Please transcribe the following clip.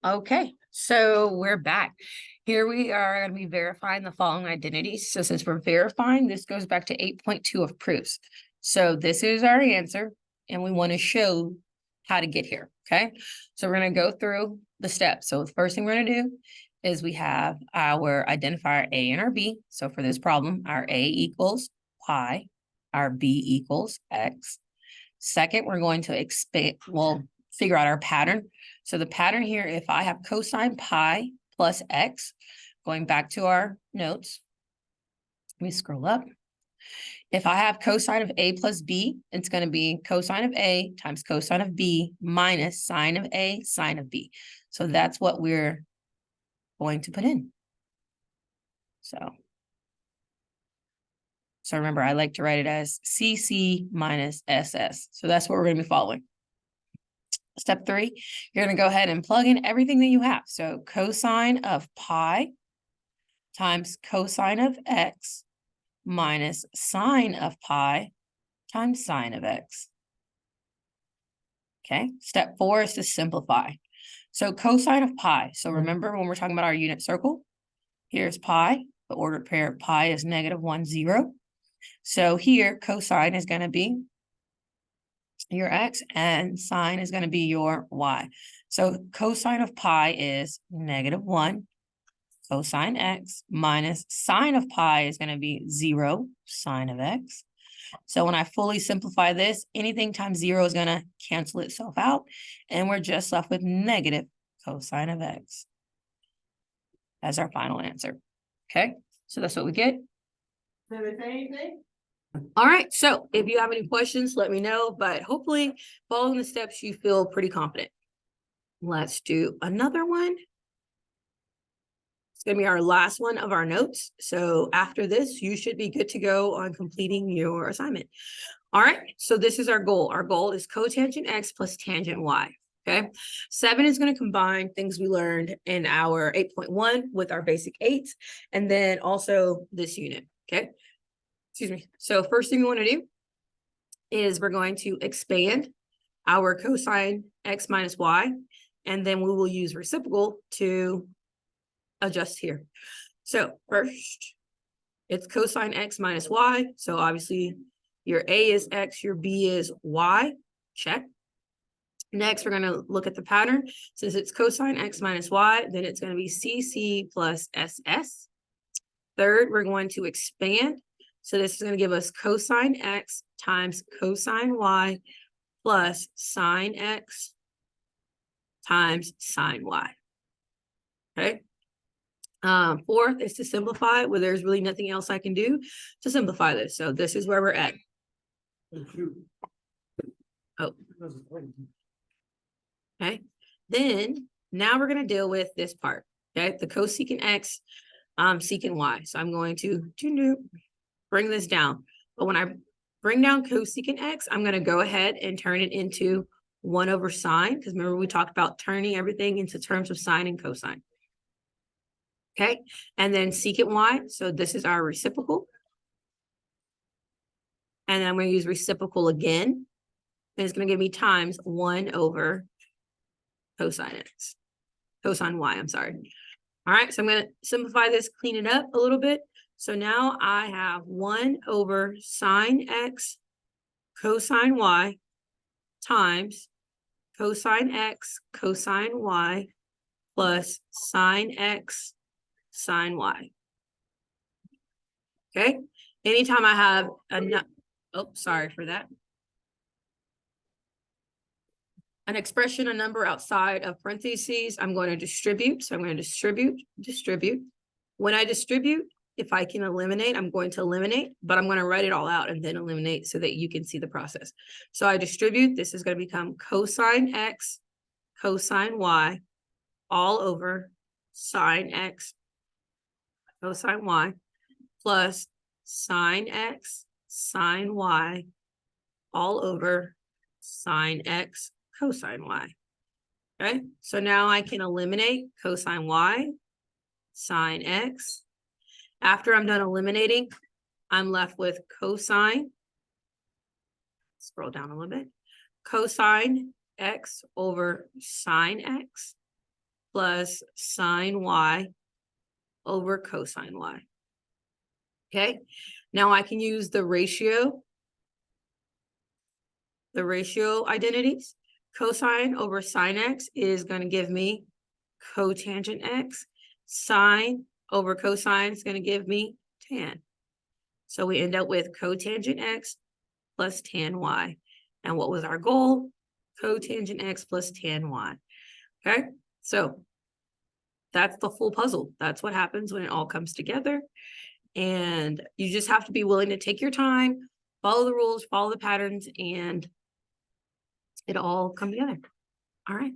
Okay, so we're back. Here we are going to be verifying the following identities. So since we're verifying, this goes back to 8.2 of proofs. So this is our answer, and we want to show how to get here, okay? So we're going to go through the steps. So the first thing we're going to do is we have our identifier A and our B. So for this problem, our A equals pi, our B equals x. Second, we're going to expand, figure out our pattern. So the pattern here, if I have cosine pi plus x, going back to our notes, let me scroll up. If I have cosine of A plus B, it's going to be cosine of A times cosine of B minus sine of A, sine of B. So that's what we're going to put in. So remember, I like to write it as CC minus SS. So that's what we're going to be following. Step 3, you're going to go ahead and plug in everything that you have. So cosine of pi times cosine of x minus sine of pi times sine of x. Okay, step 4 is to simplify. So cosine of pi. So remember when we're talking about our unit circle, here's pi. The ordered pair of pi is -1, 0. So here cosine is going to be your x and sine is going to be your y. So cosine of pi is -1 cosine x minus sine of pi is going to be 0 sine of x. So when I fully simplify this, anything times 0 is going to cancel itself out, and we're just left with negative cosine of x as our final answer. Okay, so that's what we get. Did they say anything? All right, so if you have any questions, let me know, but hopefully following the steps, you feel pretty confident. Let's do another one. It's going to be our last one of our notes. So after this, you should be good to go on completing your assignment. All right, so this is our goal. Our goal is cotangent x plus tangent y. Okay, 7 is going to combine things we learned in our 8.1 with our basic 8, and then also this unit. Okay. Excuse me. So first thing we want to do is we're going to expand our cosine x minus y, and then we will use reciprocal to adjust here. So first, it's cosine x minus y. So obviously your A is x, your B is y. Check. Next, we're going to look at the pattern. Since it's cosine x minus y, then it's going to be CC plus SS. Third, we're going to expand. So this is going to give us cosine x times cosine y plus sine x times sine y. Okay. Fourth is to simplify, where there's really nothing else I can do to simplify this. So this is where we're at. Oh. Okay. Then now we're going to deal with this part. Okay. The cosecant x, secant y. So I'm going to bring this down. But when I bring down cosecant x, I'm going to go ahead and turn it into 1 over sine, because remember we talked about turning everything into terms of sine and cosine. Okay, and then secant y, so this is our reciprocal. And then I'm going to use reciprocal again. And it's going to give me times 1 over cosine x. Cosine y, I'm sorry. All right, so I'm going to simplify this, clean it up a little bit. So now I have 1 over sine x cosine y times cosine x cosine y plus sine x sine y. Okay, anytime I have sorry for that. An expression, a number outside of parentheses, I'm going to distribute. So I'm going to distribute. When I distribute, if I can eliminate, I'm going to eliminate, but I'm going to write it all out and then eliminate so that you can see the process. So I distribute, this is going to become cosine x, cosine y, all over sine x, cosine y, plus sine x, sine y, all over sine x, cosine y. Okay, so now I can eliminate cosine y, sine x. After I'm done eliminating, I'm left with cosine. Scroll down a little bit. Cosine x over sine x plus sine y over cosine y. Okay, now I can use the ratio identities. Cosine over sine x is going to give me cotangent x. Sine over cosine is going to give me tan. So we end up with cotangent x plus tan y. And what was our goal? Cotangent x plus tan y. Okay, so that's the full puzzle. That's what happens when it all comes together. And you just have to be willing to take your time, follow the rules, follow the patterns, and it'll all come together. All right.